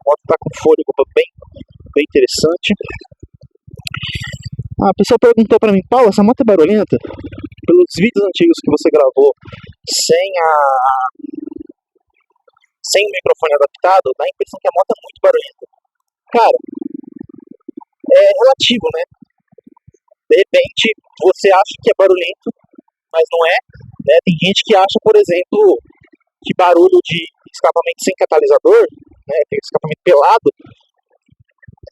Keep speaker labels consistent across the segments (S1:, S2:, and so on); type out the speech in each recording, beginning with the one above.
S1: moto tá com fôlego bem interessante. A pessoa perguntou pra mim, Paulo, essa moto é barulhenta? Pelos vídeos antigos que você gravou sem o microfone adaptado, dá a impressão que a moto é muito barulhenta. Cara, é relativo, né? De repente, você acha que é barulhento, mas não é, né? Tem gente que acha, por exemplo, que barulho de escapamento sem catalisador, né? Tem escapamento pelado,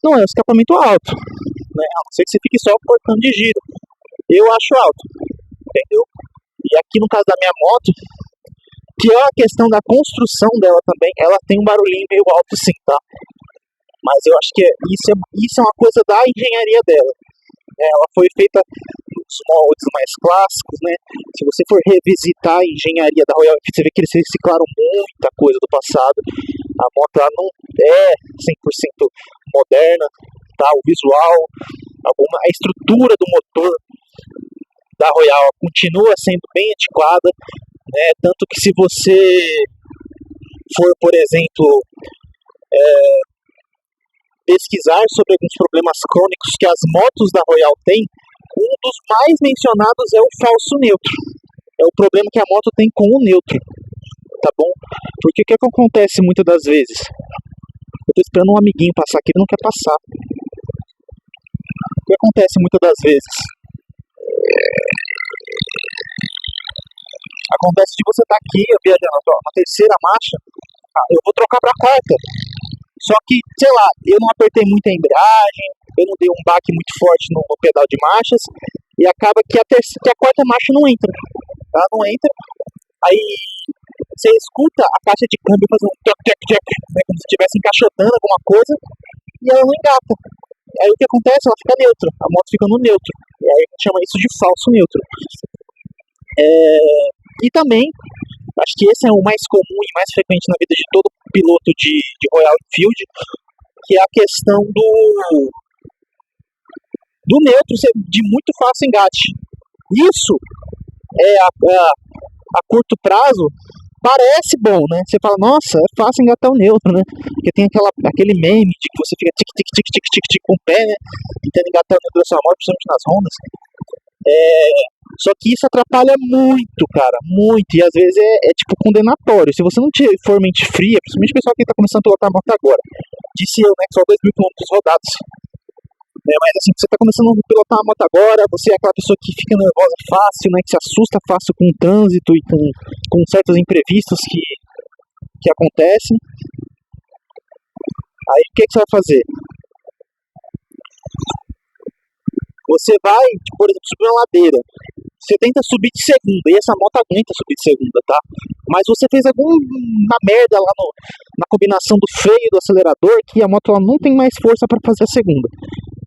S1: não é um escapamento alto, né? A não ser que você fique só cortando de giro. Eu acho alto, entendeu? E aqui no caso da minha moto, que é a questão da construção dela também, ela tem um barulhinho meio alto sim, tá? Mas eu acho que isso é uma coisa da engenharia dela. Ela foi feita nos moldes mais clássicos, né? Se você for revisitar a engenharia da Royal Enfield, você vê que eles reciclaram muita coisa do passado. A moto ela não é 100% moderna, tá? O visual, a estrutura do motor da Royal continua sendo bem antiquada, né? Tanto que se você for, por exemplo, pesquisar sobre alguns problemas crônicos que as motos da Royal têm, um dos mais mencionados é o falso neutro. É o problema que a moto tem com o neutro, tá bom? Porque o que acontece muitas das vezes? Eu tô esperando um amiguinho passar aqui, ele não quer passar. O que acontece muitas das vezes? Acontece de você estar aqui, viajando na terceira marcha, eu vou trocar para a quarta. Só que, sei lá, eu não apertei muito a embreagem, eu não dei um baque muito forte no pedal de marchas, e acaba que a quarta marcha não entra, tá? Não entra, aí você escuta a caixa de câmbio fazer um tchac, né, como se estivesse encaixotando alguma coisa, e ela não engata. Aí o que acontece? Ela fica neutra, a moto fica no neutro, e aí a gente chama isso de falso neutro. E também, acho que esse é o mais comum e mais frequente na vida de todo piloto de Royal Enfield, que é a questão do neutro ser de muito fácil engate. Isso a curto prazo parece bom, né? Você fala, nossa, é fácil engatar o neutro, né? Porque tem aquele meme de que você fica tic com o pé, né? Tentando engatar o neutro da sua moto, principalmente nas rondas. Só que isso atrapalha muito, cara, muito, e às vezes é tipo condenatório. Se você não for mente fria, principalmente o pessoal que tá começando a pilotar a moto agora, disse eu, né, que só 2.000 km rodados, né, mas assim, você tá começando a pilotar a moto agora, você é aquela pessoa que fica nervosa fácil, né, que se assusta fácil com o trânsito e com certos imprevistos que acontecem. Aí o que você vai fazer? Você vai, por exemplo, subir uma ladeira. Você tenta subir de segunda, e essa moto aguenta subir de segunda, tá? Mas você fez alguma merda lá na combinação do freio e do acelerador, que a moto ela não tem mais força para fazer a segunda.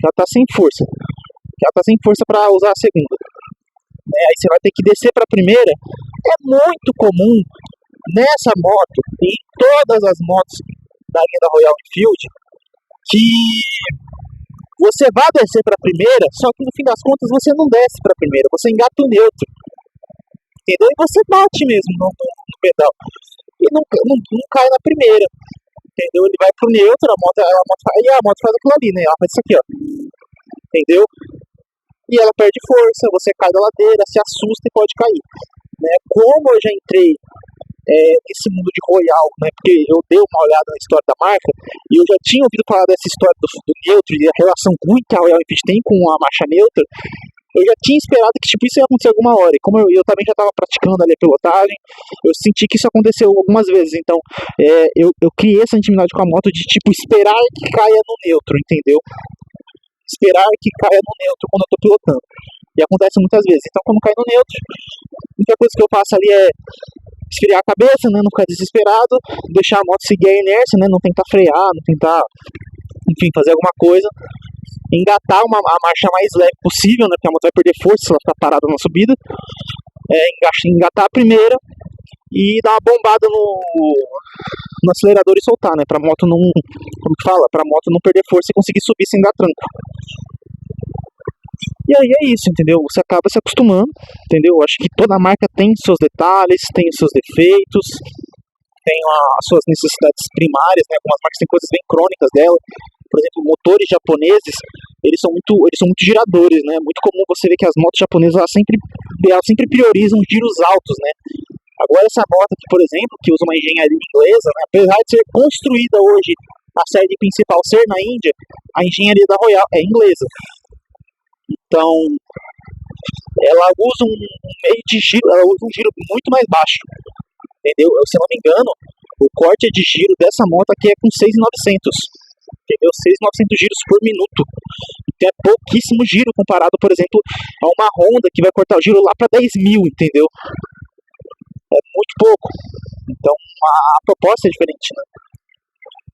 S1: Ela tá sem força. Ela tá sem força para usar a segunda. Aí você vai ter que descer para a primeira. É muito comum nessa moto, e em todas as motos da linha da Royal Enfield, que você vai descer para a primeira, só que no fim das contas você não desce para a primeira, você engata o neutro, entendeu? E você bate mesmo no pedal e não cai na primeira, entendeu? Ele vai pro neutro, a moto faz aquilo ali, né? Ela faz isso aqui, ó, entendeu? E ela perde força, você cai da ladeira, se assusta e pode cair, né? Como eu já entrei nesse mundo de Royal, né, porque eu dei uma olhada na história da marca e eu já tinha ouvido falar dessa história do neutro e a relação ruim que a Royal Enfield tem com a marcha neutra. Eu já tinha esperado que tipo, isso ia acontecer alguma hora, e como eu também já estava praticando ali a pilotagem, eu senti que isso aconteceu algumas vezes, então eu criei essa intimidade com a moto de tipo esperar que caia no neutro, entendeu? Esperar que caia no neutro quando eu estou pilotando, e acontece muitas vezes. Então quando cai no neutro, a única coisa que eu faço ali é esfriar a cabeça, né, não ficar desesperado, deixar a moto seguir a inércia, né, não tentar frear, não tentar, enfim, fazer alguma coisa, engatar a marcha mais leve possível, né, porque a moto vai perder força se ela ficar parada na subida, engatar a primeira e dar uma bombada no acelerador e soltar, né, pra moto não, como que fala, pra moto não perder força e conseguir subir sem dar tranco. E aí é isso, entendeu? Você acaba se acostumando, entendeu? Acho que toda marca tem seus detalhes, tem seus defeitos. tem as suas necessidades primárias, né? Algumas marcas têm coisas bem crônicas dela. Por exemplo, motores japoneses, eles são muito giradores, né? É muito comum você ver que as motos japonesas elas sempre priorizam giros altos, né? Agora essa moto aqui, por exemplo, que usa uma engenharia inglesa, né? Apesar de ser construída hoje, a sede principal ser na Índia, a engenharia da Royal é inglesa. Então, ela usa um meio de giro, ela usa um giro muito mais baixo, entendeu? Se eu não me engano, o corte de giro dessa moto aqui é com 6.900, entendeu? 6.900 giros por minuto. Então é pouquíssimo giro comparado, por exemplo, a uma Honda que vai cortar o giro lá para 10.000, entendeu? É muito pouco. Então a proposta é diferente, né?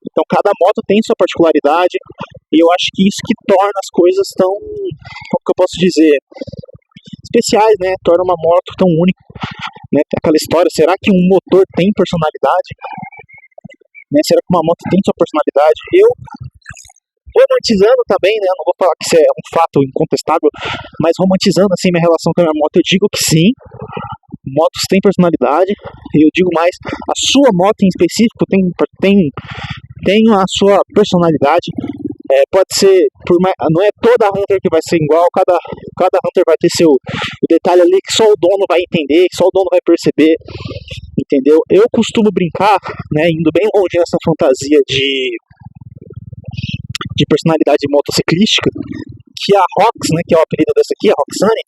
S1: Então cada moto tem sua particularidade e eu acho que isso que torna as coisas tão, como que eu posso dizer, especiais, né? Torna uma moto tão única, né? Tem aquela história, será que um motor tem personalidade? Né? Será que uma moto tem sua personalidade? Eu, romantizando também, né? Eu não vou falar que isso é um fato incontestável, mas romantizando assim minha relação com a minha moto, eu digo que sim, motos têm personalidade. E eu digo mais, a sua moto em específico tem a sua personalidade. Pode ser, não é toda Hunter que vai ser igual, cada Hunter vai ter o detalhe ali que só o dono vai entender, que só o dono vai perceber, entendeu? Eu costumo brincar, né, indo bem longe nessa fantasia de personalidade motociclística, que a Rox, né, que é o apelido dessa aqui, a Roxane,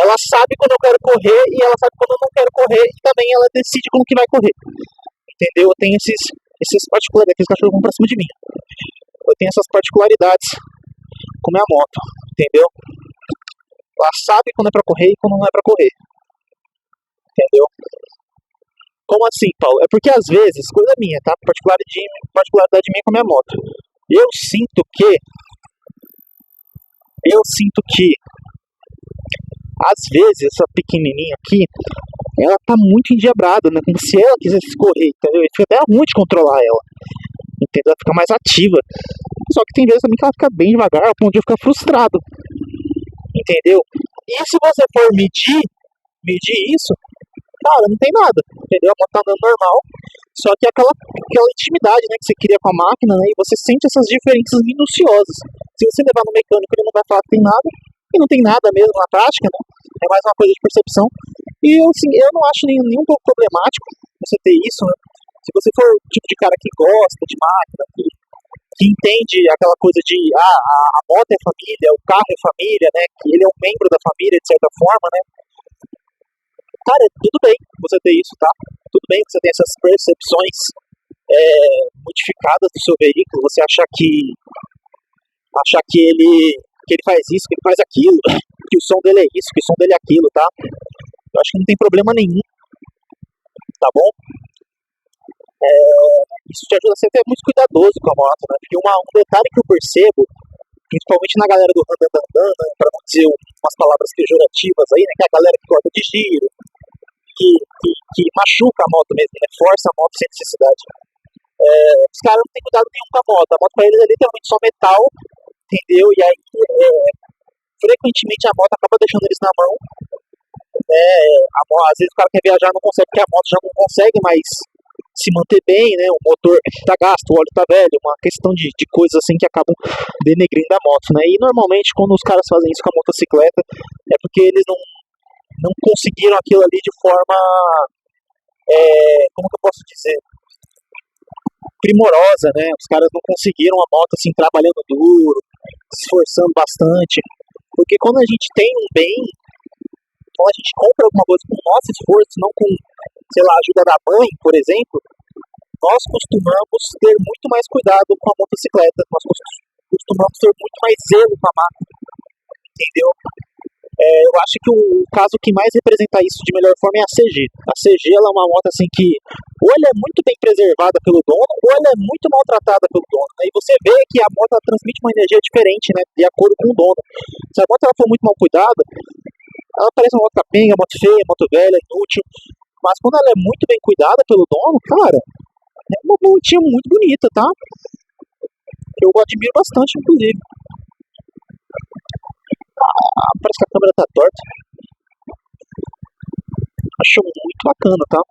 S1: ela sabe quando eu quero correr e ela sabe quando eu não quero correr e também ela decide como que vai correr, entendeu? Eu tenho esses particularidades, aqueles cachorros vão pra cima de mim. Eu tenho essas particularidades com minha moto, entendeu? Ela sabe quando é pra correr e quando não é pra correr, entendeu? Como assim, Paulo? É porque às vezes, coisa minha, tá? Particularidade minha com a minha moto. Eu sinto que às vezes essa pequenininha aqui, ela tá muito endiabrada, né? Como se ela quisesse correr, entendeu? Fica até ruim de controlar ela, entendeu? Ela fica mais ativa. Só que tem vezes também que ela fica bem devagar, ao ponto de eu ficar frustrado, entendeu? E se você for medir isso, cara, não tem nada, entendeu? A moto tá andando normal, só que aquela intimidade, né, que você cria com a máquina, né, e você sente essas diferenças minuciosas. Se você levar no mecânico, ele não vai falar que tem nada, e não tem nada mesmo na prática, né? É mais uma coisa de percepção. E assim, eu não acho nenhum pouco problemático você ter isso, né? Se você for o tipo de cara que gosta de máquina, que entende aquela coisa de a moto é família, o carro é família, né? Que ele é um membro da família, de certa forma, né? Cara, tudo bem você ter isso, tá? Tudo bem você ter essas percepções modificadas do seu veículo, você achar que ele faz isso, que ele faz aquilo, que o som dele é isso, que o som dele é aquilo, tá? Eu acho que não tem problema nenhum, tá bom? Isso te ajuda a ser até muito cuidadoso com a moto, né? Porque um detalhe que eu percebo, principalmente na galera do randandandan, né, para não dizer umas palavras pejorativas aí, né? Que é a galera que corta de giro, que machuca a moto mesmo, né? Força a moto sem necessidade. Os caras não têm cuidado nenhum com a moto. A moto pra eles é literalmente só metal, entendeu? E aí, frequentemente a moto acaba deixando eles na mão, né? Às vezes o cara quer viajar não consegue, porque a moto já não consegue mais se manter bem, né? O motor tá gasto, o óleo tá velho, uma questão de coisas assim que acabam denegrindo a moto, né? E normalmente quando os caras fazem isso com a motocicleta é porque eles não conseguiram aquilo ali de forma, como que eu posso dizer, primorosa, né? Os caras não conseguiram a moto assim trabalhando duro, se esforçando bastante, porque quando a gente tem um bem, quando a gente compra alguma coisa com o nosso esforço, não com, sei lá, a ajuda da mãe, por exemplo, nós costumamos ter muito mais cuidado com a motocicleta, nós costumamos ter muito mais zelo com a máquina, entendeu? Eu acho que o caso que mais representa isso de melhor forma é a CG. A CG ela é uma moto assim que ou ela é muito bem preservada pelo dono, ou ela é muito maltratada pelo dono. Né? E você vê que a moto transmite uma energia diferente, né, de acordo com o dono. Se a moto ela for muito mal cuidada, ela parece uma moto capenga, moto feia, moto velha, inútil. Mas quando ela é muito bem cuidada pelo dono, cara, é uma motinha muito bonita, tá? Eu admiro bastante, inclusive. Parece que a câmera tá torta. Acho muito bacana, tá?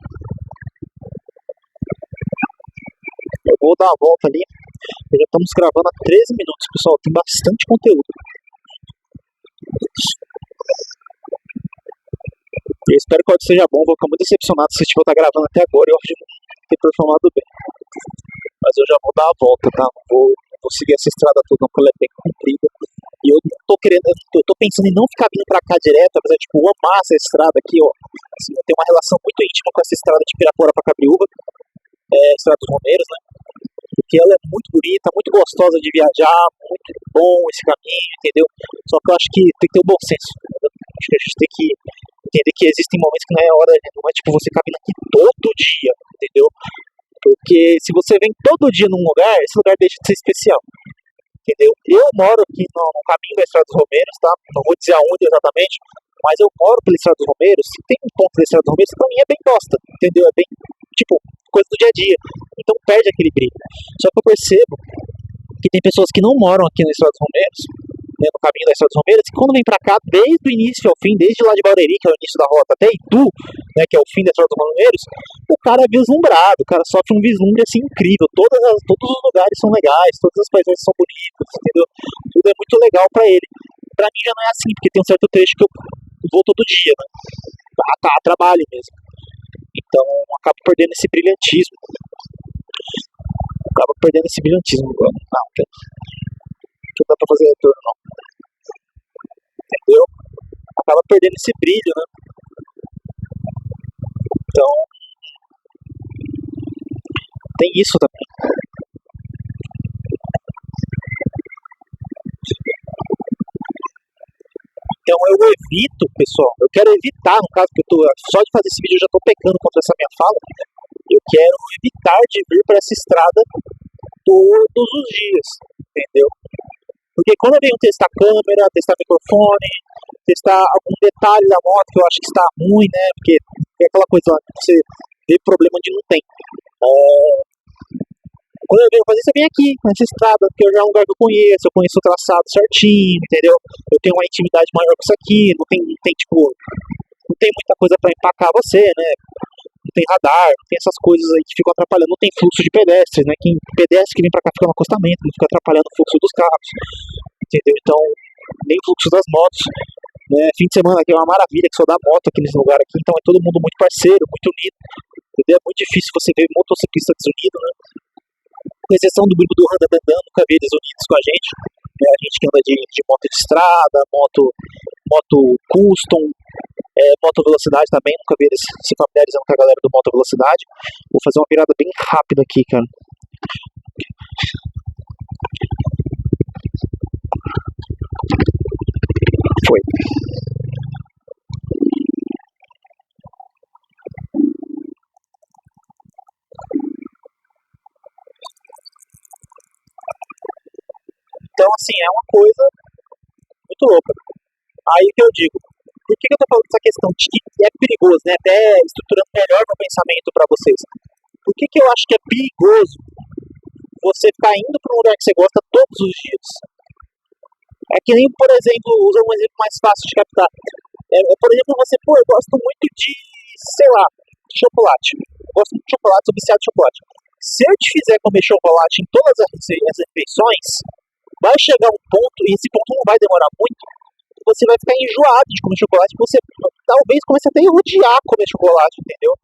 S1: vou dar uma volta ali. Já estamos gravando há 13 minutos, pessoal. Tem bastante conteúdo. Eu espero que o áudio seja bom. Vou ficar muito decepcionado se eu estar gravando até agora e o áudio não ter performado bem. Mas eu já vou dar a volta, tá? Não vou seguir essa estrada toda, não, porque ela é bem comprida. E eu não tô querendo, eu tô pensando em não ficar vindo pra cá direto, apesar de, tipo, eu amar essa estrada aqui, ó. Assim, eu tenho uma relação muito íntima com essa estrada de Pirapora pra Cabriúva, Estrada dos Romeiros, né? Porque ela é muito bonita, muito gostosa de viajar, muito bom esse caminho, entendeu? Só que eu acho que tem que ter o bom senso, entendeu? Acho que a gente tem que entender que existem momentos que não é hora, não é tipo você caminhar aqui todo dia, entendeu? Porque se você vem todo dia num lugar, esse lugar deixa de ser especial, entendeu? Eu moro aqui no caminho da Estrada dos Romeiros, tá? Não vou dizer aonde exatamente, mas eu moro pela Estrada dos Romeiros. Se tem um ponto da Estrada dos Romeiros, pra mim é bem bosta, entendeu? É bem, tipo, coisa do dia a dia. Então perde aquele brilho. Só que eu percebo que tem pessoas que não moram aqui na Estrada dos Romeiros, né, no caminho da Estrada dos Romeiros, que quando vem pra cá, desde o início ao fim, desde lá de Barueri, que é o início da rota, até Itu, né, que é o fim da Estrada dos Romeiros, o cara é vislumbrado, o cara sofre um vislumbre assim incrível. Todos os lugares são legais, todas as paisagens são bonitas, entendeu? Tudo é muito legal pra ele. Pra mim já não é assim, porque tem um certo trecho que eu vou todo dia, né? A trabalho mesmo. Então eu acabo perdendo esse brilhantismo. Não dá pra fazer retorno, não. Entendeu? Acaba perdendo esse brilho, né? Então, tem isso também. Então eu evito, pessoal, eu quero evitar, no caso, porque só de fazer esse vídeo eu já tô pecando contra essa minha fala, eu quero evitar de vir para essa estrada todos os dias, entendeu? Porque quando eu venho testar câmera, testar microfone, testar algum detalhe da moto que eu acho que está ruim, né? Porque é aquela coisa lá que você vê problema onde não tem. Quando eu venho fazer isso, eu venho aqui, nessa estrada, porque já é um lugar que eu conheço o traçado certinho, entendeu? Eu tenho uma intimidade maior com isso aqui, não tem muita coisa pra empacar você, né? Não tem radar, não tem essas coisas aí que ficam atrapalhando, não tem fluxo de pedestres, né? Pedestre que vem pra cá fica no acostamento, não fica atrapalhando o fluxo dos carros, entendeu? Então, nem o fluxo das motos, né? Fim de semana aqui é uma maravilha, que só dá moto aqui nesse lugar aqui, então é todo mundo muito parceiro, muito unido, entendeu? É muito difícil você ver motociclista desunido, né? Com exceção do grupo do Randa Dandan, nunca vi eles unidos com a gente. A gente que anda de moto de estrada, moto custom, moto velocidade também, nunca vi eles se familiarizando com a galera do moto velocidade. Vou fazer uma virada bem rápida aqui, cara. Foi. Então, assim, é uma coisa muito louca. Aí que eu digo, por que eu tô falando dessa questão de que é perigoso, né? Até estruturando melhor meu pensamento para vocês. Por que eu acho que é perigoso você ficar indo para um lugar que você gosta todos os dias? É que nem, por exemplo, usa um exemplo mais fácil de captar. Por exemplo, você, eu gosto muito de, sei lá, chocolate. Eu gosto muito de chocolate, sou viciado de chocolate. Se eu te fizer comer chocolate em todas as refeições, vai chegar um ponto, e esse ponto não vai demorar muito, você vai ficar enjoado de comer chocolate, você talvez comece até a odiar comer chocolate, entendeu?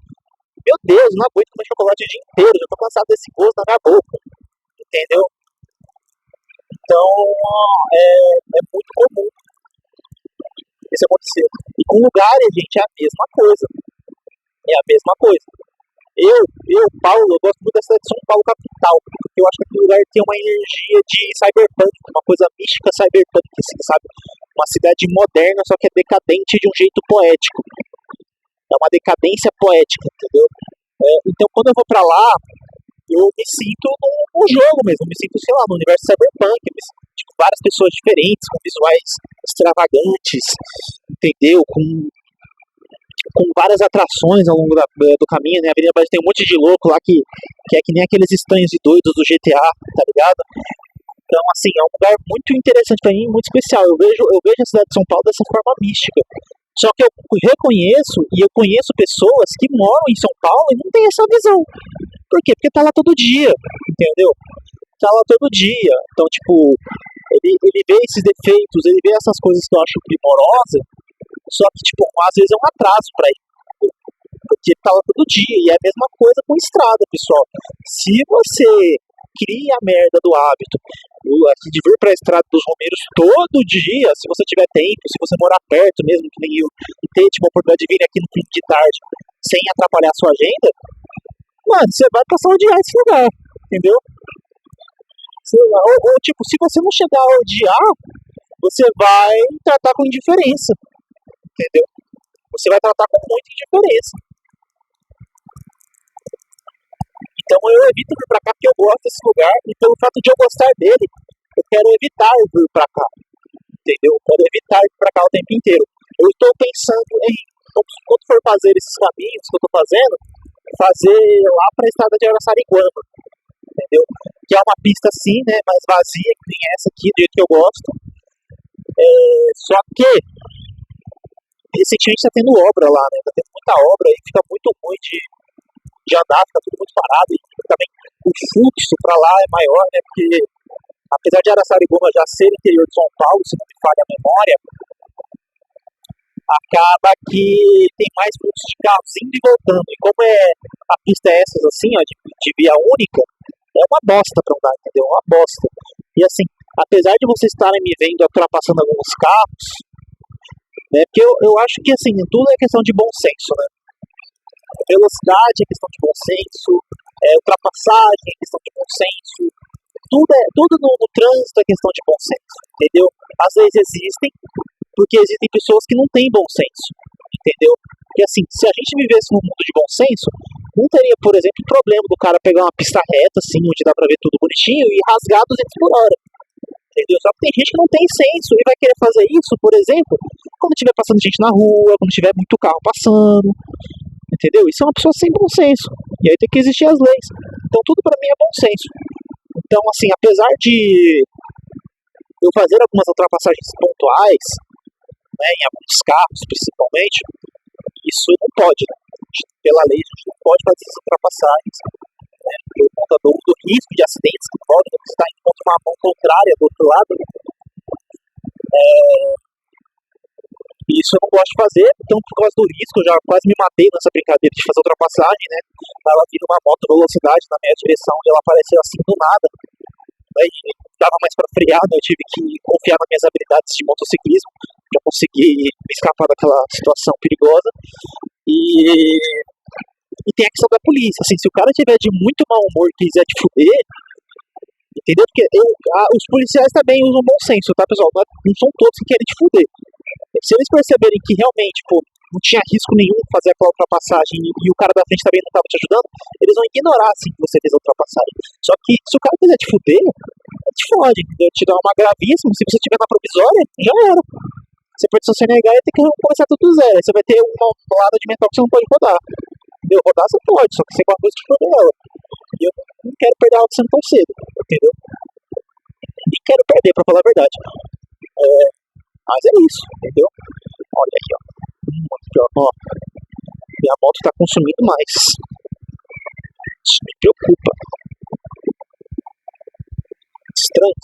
S1: Meu Deus, não aguento comer chocolate o dia inteiro, já tô cansado desse gosto na minha boca, entendeu? Então, é muito comum isso acontecer. E com lugares, gente, é a mesma coisa. É a mesma coisa. Paulo, eu gosto muito da cidade de São Paulo capital, porque eu acho que aquele lugar tem uma energia de cyberpunk, uma coisa mística cyberpunk, assim, sabe? Uma cidade moderna, só que é decadente de um jeito poético. É uma decadência poética, entendeu? Então, quando eu vou pra lá, eu me sinto no jogo mesmo, eu me sinto, sei lá, no universo cyberpunk, eu me sinto, tipo, várias pessoas diferentes, com visuais extravagantes, entendeu? Com várias atrações ao longo do caminho, né? A Avenida Brasil tem um monte de louco lá que é que nem aqueles estranhos e doidos do GTA, tá ligado? Então, assim, é um lugar muito interessante pra mim, muito especial. Eu vejo a cidade de São Paulo dessa forma mística. Só que eu reconheço e eu conheço pessoas que moram em São Paulo e não tem essa visão. Por quê? Porque tá lá todo dia, entendeu? Tá lá todo dia. Então, tipo, ele vê esses defeitos, ele vê essas coisas que eu acho primorosas, só que, tipo, às vezes é um atraso pra ele. Porque ele tá lá todo dia. E é a mesma coisa com estrada, pessoal. Se você cria a merda do hábito de vir pra estrada dos Romeiros todo dia, se você tiver tempo, se você morar perto mesmo, que nem eu, e ter, tipo, a oportunidade de vir aqui no fim de tarde sem atrapalhar a sua agenda, mano, você vai passar a odiar esse lugar, entendeu? Ou, tipo, se você não chegar a odiar, você vai tratar com indiferença, entendeu? Você vai tratar com muita indiferença. Então eu evito vir pra cá porque eu gosto desse lugar, e pelo fato de eu gostar dele, eu quero evitar vir pra cá, entendeu? Eu quero evitar vir pra cá o tempo inteiro. Eu estou pensando em, quando for fazer esses caminhos que eu tô fazendo, fazer lá pra estrada de Araçariguama, entendeu? Que é uma pista assim, né, mais vazia, que nem essa aqui, do jeito que eu gosto. Só que recentemente tá tendo obra lá, né? Tá tendo muita obra e fica muito ruim de andar, fica tudo muito parado. E também o fluxo pra lá é maior, né? Porque apesar de Araçariguama já ser interior de São Paulo, se não me falha a memória, acaba que tem mais fluxo de carros indo e voltando. E como a pista é essas assim, ó, de via única, é uma bosta pra andar, entendeu? Uma bosta. E assim, apesar de vocês estarem me vendo ultrapassando alguns carros, né? Porque eu acho que assim, tudo é questão de bom senso, né? Velocidade é questão de bom senso, ultrapassagem é questão de bom senso, tudo no trânsito é questão de bom senso, entendeu? Às vezes existem, porque existem pessoas que não têm bom senso, entendeu? Porque assim, se a gente vivesse num mundo de bom senso, não teria, por exemplo, problema do cara pegar uma pista reta, assim, onde dá pra ver tudo bonitinho, e rasgar 200 por hora, entendeu? Só que tem gente que não tem senso e vai querer fazer isso, por exemplo, quando estiver passando gente na rua, quando tiver muito carro passando, entendeu? Isso é uma pessoa sem bom senso, e aí tem que existir as leis. Então tudo pra mim é bom senso. Então, assim, apesar de eu fazer algumas ultrapassagens pontuais, né, em alguns carros principalmente, isso não pode, né? Pela lei a gente não pode fazer essas ultrapassagens, né, por conta do risco de acidentes que podem estar em contra uma mão contrária do outro lado. Isso eu não gosto de fazer, então por causa do risco eu já quase me matei nessa brincadeira de fazer ultrapassagem, né? Tava vindo uma moto velocidade na minha direção e ela apareceu assim do nada, né? E não dava mais para frear, né? Eu tive que confiar nas minhas habilidades de motociclismo para conseguir me escapar daquela situação perigosa. E tem a questão da polícia, assim, se o cara tiver de muito mau humor e quiser te fuder, entendeu? Porque os policiais também usam bom senso, tá, pessoal? Não são todos que querem te fuder. Se eles perceberem que realmente, pô, não tinha risco nenhum fazer aquela ultrapassagem e o cara da frente também não estava te ajudando, eles vão ignorar, assim, que você fez a ultrapassagem. Só que se o cara quiser te fuder, te fode, entendeu? Te dá uma gravíssima, se você tiver na provisória, já era. Você pode se negar e ter que começar tudo do zero. Aí você vai ter uma lada de mental que você não pode rodar. Entendeu? Rodar você pode, só que você com a coisa que foder ela. E eu não quero perder a audição tão cedo, entendeu? Nem quero perder, pra falar a verdade. Mas é isso, entendeu? Olha aí, ó. Aqui, ó. Minha moto tá consumindo mais. Isso me preocupa. Estranho.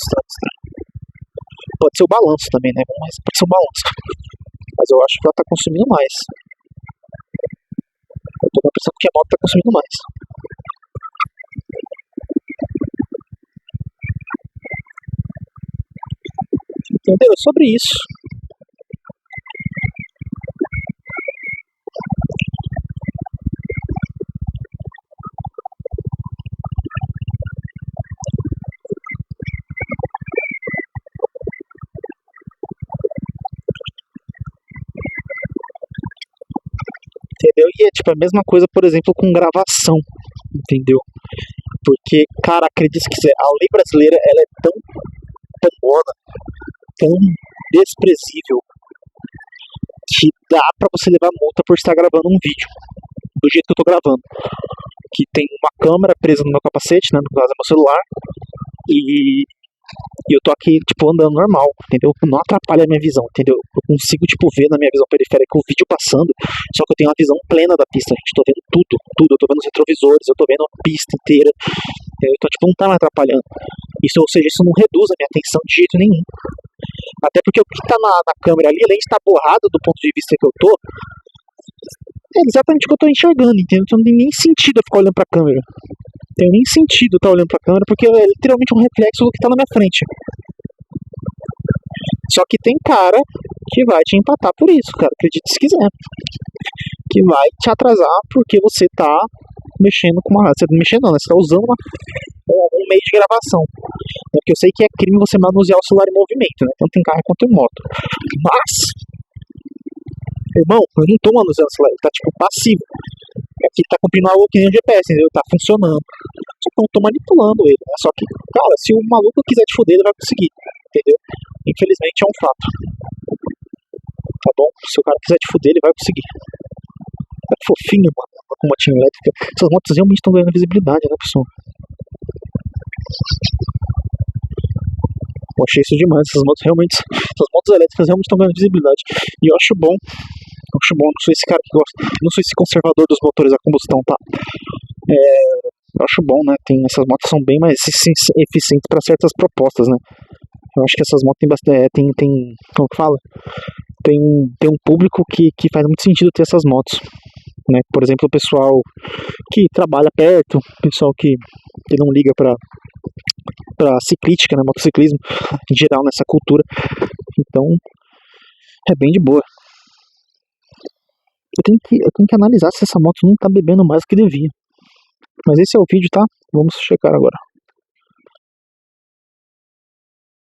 S1: Pode ser o balanço também, né? Mas pode ser o balanço. Mas eu acho que ela tá consumindo mais. Eu tô com a impressão que a moto tá consumindo mais. Entendeu? É sobre isso. Entendeu? E é tipo a mesma coisa, por exemplo, com gravação, entendeu? Porque, cara, acredite se quiser, a lei brasileira, ela é tão boa, tão desprezível, que dá pra você levar multa por estar gravando um vídeo, do jeito que eu tô gravando. Que tem uma câmera presa no meu capacete, né, no caso é meu celular, e E eu tô aqui, tipo, andando normal, entendeu? Não atrapalha a minha visão, entendeu? Eu consigo, tipo, ver na minha visão periférica o vídeo passando, só que eu tenho uma visão plena da pista, gente. Tô vendo tudo, tudo. Eu tô vendo os retrovisores, eu tô vendo a pista inteira, entendeu? Então, tipo, não tá me atrapalhando. Isso, ou seja, isso não reduz a minha atenção de jeito nenhum. Até porque o que tá na câmera ali, além de estar borrado do ponto de vista que eu tô, é exatamente o que eu tô enxergando, entendeu? Então não tem nem sentido eu ficar olhando pra câmera. Não tem nem sentido estar olhando pra câmera, porque é literalmente um reflexo do que tá na minha frente. Só que tem cara que vai te empatar por isso, cara. Acredite se quiser. Que vai te atrasar porque você tá mexendo com uma... Você não mexendo não, né? Você tá usando um meio de gravação. Porque eu sei que é crime você manusear o celular em movimento, né? Tanto em carro quanto em moto. Mas, irmão, eu não tô manuseando o celular, ele tá tipo passivo. Aqui tá cumprindo algo que nem o GPS, entendeu? Tá funcionando. Só que eu tô manipulando ele, né? Só que, cara, se o maluco quiser te foder, ele vai conseguir, entendeu? Infelizmente é um fato. Tá bom? Se o cara quiser te foder, ele vai conseguir. É fofinho, mano, com motinha elétrica. Essas motos realmente estão ganhando visibilidade, né, pessoal? Eu achei isso demais. Essas motos elétricas realmente estão ganhando visibilidade. E eu acho bom. Não sou esse cara que gosta. Não sou esse conservador dos motores a combustão, tá? Eu acho bom, né? Essas motos são bem mais eficientes para certas propostas, né? Eu acho que essas motos têm bastante. Como que fala? Tem um público que faz muito sentido ter essas motos. Né? Por exemplo, o pessoal que trabalha perto, o pessoal que não liga pra ciclística, né? Motociclismo em geral nessa cultura. Então, é bem de boa. Eu tenho que analisar se essa moto não tá bebendo mais do que devia. Mas esse é o vídeo, tá? Vamos checar agora.